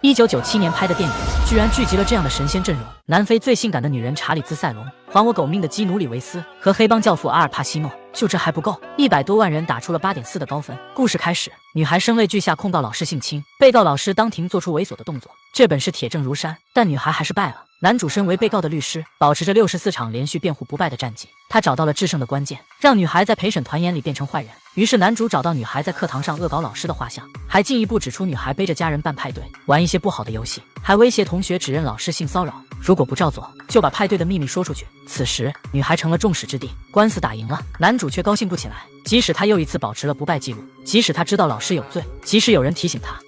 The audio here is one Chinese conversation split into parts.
1997年拍的电影居然聚集了这样的神仙阵容：南非最性感的女人查理兹·塞隆，还我狗命的基努·里维斯和黑帮教父阿尔帕西诺。就这还不够，100多万人打出了8.4的高分。故事开始，女孩声泪俱下控告老师性侵，被告老师当庭做出猥琐的动作，这本是铁证如山，但女孩还是败了。男主身为被告的律师，保持着64场连续辩护不败的战绩，他找到了制胜的关键，让女孩在陪审团眼里变成坏人。于是男主找到女孩在课堂上恶搞老师的画像，还进一步指出女孩背着家人办派对，玩一些不好的游戏，还威胁同学指认老师性骚扰，如果不照做，就把派对的秘密说出去。此时女孩成了众矢之的，官司打赢了，男主却高兴不起来。即使他又一次保持了不败记录，即使他知道老师有罪，即使有人提醒他，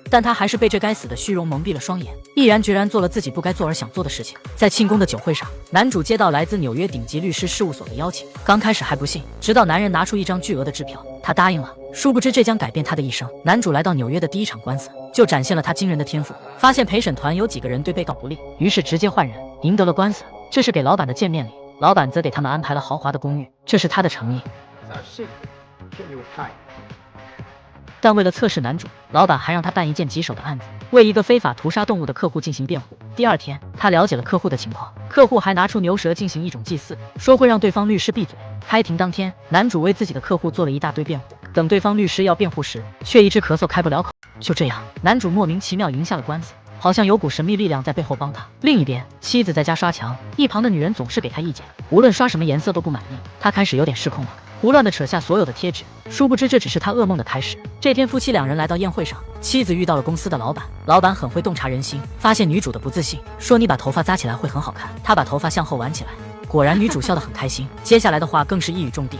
但他还是被这该死的虚荣蒙蔽了双眼，毅然决然做了自己不该做而想做的事情。在庆功的酒会上，男主接到来自纽约顶级律师事务所的邀请，刚开始还不信，直到男人拿出一张巨额的支票，他答应了。殊不知这将改变他的一生。男主来到纽约的第一场官司，就展现了他惊人的天赋，发现陪审团有几个人对被告不利，于是直接换人，赢得了官司。这是给老板的见面礼，老板则给他们安排了豪华的公寓，这是他的诚意。但为了测试男主，老板还让他办一件棘手的案子，为一个非法屠杀动物的客户进行辩护。第二天，他了解了客户的情况，客户还拿出牛舌进行一种祭祀，说会让对方律师闭嘴。开庭当天，男主为自己的客户做了一大堆辩护，等对方律师要辩护时，却一直咳嗽开不了口。就这样，男主莫名其妙赢下了官司，好像有股神秘力量在背后帮他。另一边，妻子在家刷墙，一旁的女人总是给他意见，无论刷什么颜色都不满意，他开始有点失控了，胡乱地扯下所有的贴纸，殊不知这只是他噩梦的开始。这天夫妻两人来到宴会上，妻子遇到了公司的老板，老板很会洞察人心，发现女主的不自信，说你把头发扎起来会很好看。她把头发向后挽起来，果然女主笑得很开心，接下来的话更是一语中的。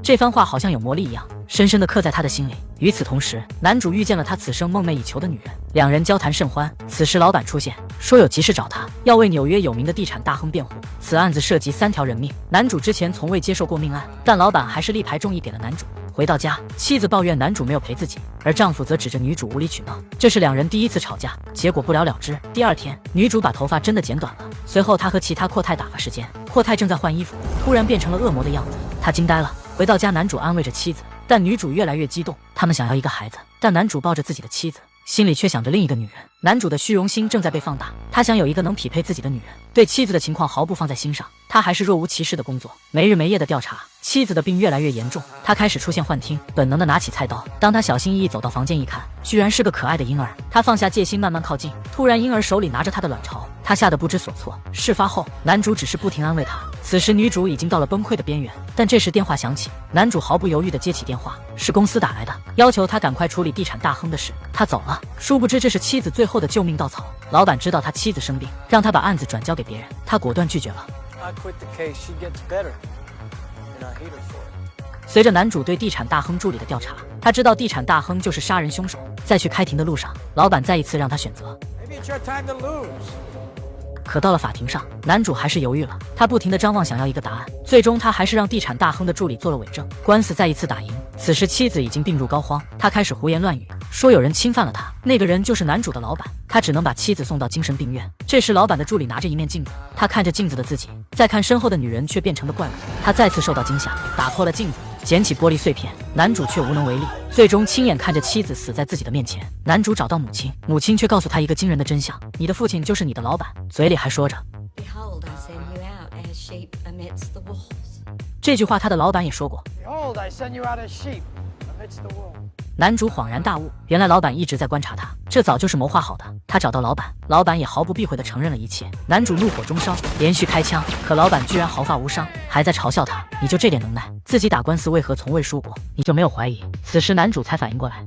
这番话好像有魔力一样，深深地刻在他的心里。与此同时，男主遇见了他此生梦寐以求的女人，两人交谈甚欢。此时老板出现，说有急事找他，要为纽约有名的地产大亨辩护。此案子涉及3条人命，男主之前从未接受过命案，但老板还是力排众议给了男主。回到家，妻子抱怨男主没有陪自己，而丈夫则指着女主无理取闹，这是两人第一次吵架，结果不了了之。第二天，女主把头发真的剪短了，随后她和其他阔太打发时间，阔太正在换衣服，突然变成了恶魔的样子，她惊呆了。回到家，男主安慰着妻子，但女主越来越激动，他们想要一个孩子，但男主抱着自己的妻子，心里却想着另一个女人。男主的虚荣心正在被放大，他想有一个能匹配自己的女人，对妻子的情况毫不放在心上，他还是若无其事的工作，没日没夜的调查。妻子的病越来越严重，他开始出现幻听，本能的拿起菜刀。当他小心翼翼走到房间一看，居然是个可爱的婴儿。他放下戒心，慢慢靠近，突然婴儿手里拿着他的卵巢，他吓得不知所措。事发后，男主只是不停安慰他。此时女主已经到了崩溃的边缘，但这时电话响起，男主毫不犹豫地接起电话，是公司打来的，要求他赶快处理地产大亨的事。他走了，殊不知这是妻子最后的救命稻草。老板知道他妻子生病，让他把案子转交给别人，他果断拒绝了。随着男主对地产大亨助理的调查，他知道地产大亨就是杀人凶手。在去开庭的路上，老板再一次让他选择。可到了法庭上，男主还是犹豫了，他不停地张望，想要一个答案。最终他还是让地产大亨的助理做了伪证，官司再一次打赢。此时妻子已经病入膏肓，他开始胡言乱语，说有人侵犯了他，那个人就是男主的老板，他只能把妻子送到精神病院。这时老板的助理拿着一面镜子，他看着镜子的自己，再看身后的女人，却变成了怪物。他再次受到惊吓，打破了镜子，捡起玻璃碎片，男主却无能为力，最终亲眼看着妻子死在自己的面前。男主找到母亲，母亲却告诉他一个惊人的真相，你的父亲就是你的老板，嘴里还说着这句话他的老板也说过。男主恍然大悟，原来老板一直在观察他，这早就是谋划好的。他找到老板，老板也毫不避讳地承认了一切。男主怒火中烧，连续开枪，可老板居然毫发无伤，还在嘲笑他，你就这点能耐，自己打官司为何从未输过，你就没有怀疑？此时男主才反应过来，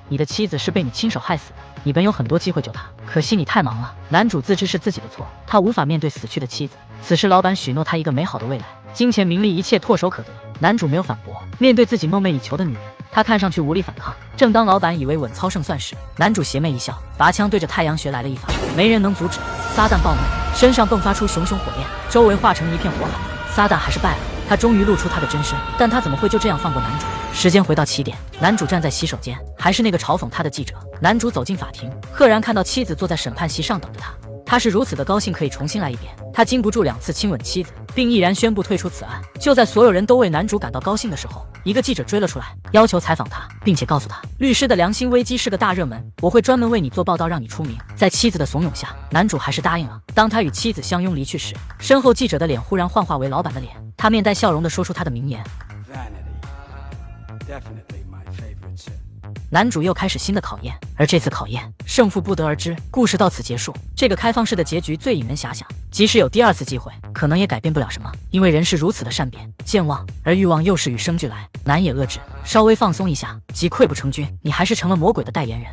你的妻子是被你亲手害死的，你本有很多机会救她，可惜你太忙了。男主自知是自己的错，他无法面对死去的妻子。此时老板许诺他一个美好的未来，金钱名利一切唾手可得。男主没有反驳，面对自己梦寐以求的女人，他看上去无力反抗。正当老板以为稳操胜算时，男主邪魅一笑，拔枪对着太阳穴来了一发，没人能阻止。撒旦暴怒，身上迸发出熊熊火焰，周围化成一片火海。撒旦还是败了，他终于露出他的真身，但他怎么会就这样放过男主？时间回到起点，男主站在洗手间，还是那个嘲讽他的记者。男主走进法庭，赫然看到妻子坐在审判席上等着他。他是如此的高兴可以重新来一遍，他禁不住2次亲吻妻子，并毅然宣布退出此案。就在所有人都为男主感到高兴的时候，一个记者追了出来，要求采访他，并且告诉他，律师的良心危机是个大热门，我会专门为你做报道，让你出名。在妻子的怂恿下，男主还是答应了。当他与妻子相拥离去时，身后记者的脸忽然幻化为老板的脸，他面带笑容地说出他的名言。男主又开始新的考验，而这次考验胜负不得而知。故事到此结束。这个开放式的结局最引人遐想，即使有第2次机会，可能也改变不了什么，因为人是如此的善变、健忘，而欲望又是与生俱来，难以遏制。稍微放松一下，即溃不成军，你还是成了魔鬼的代言人。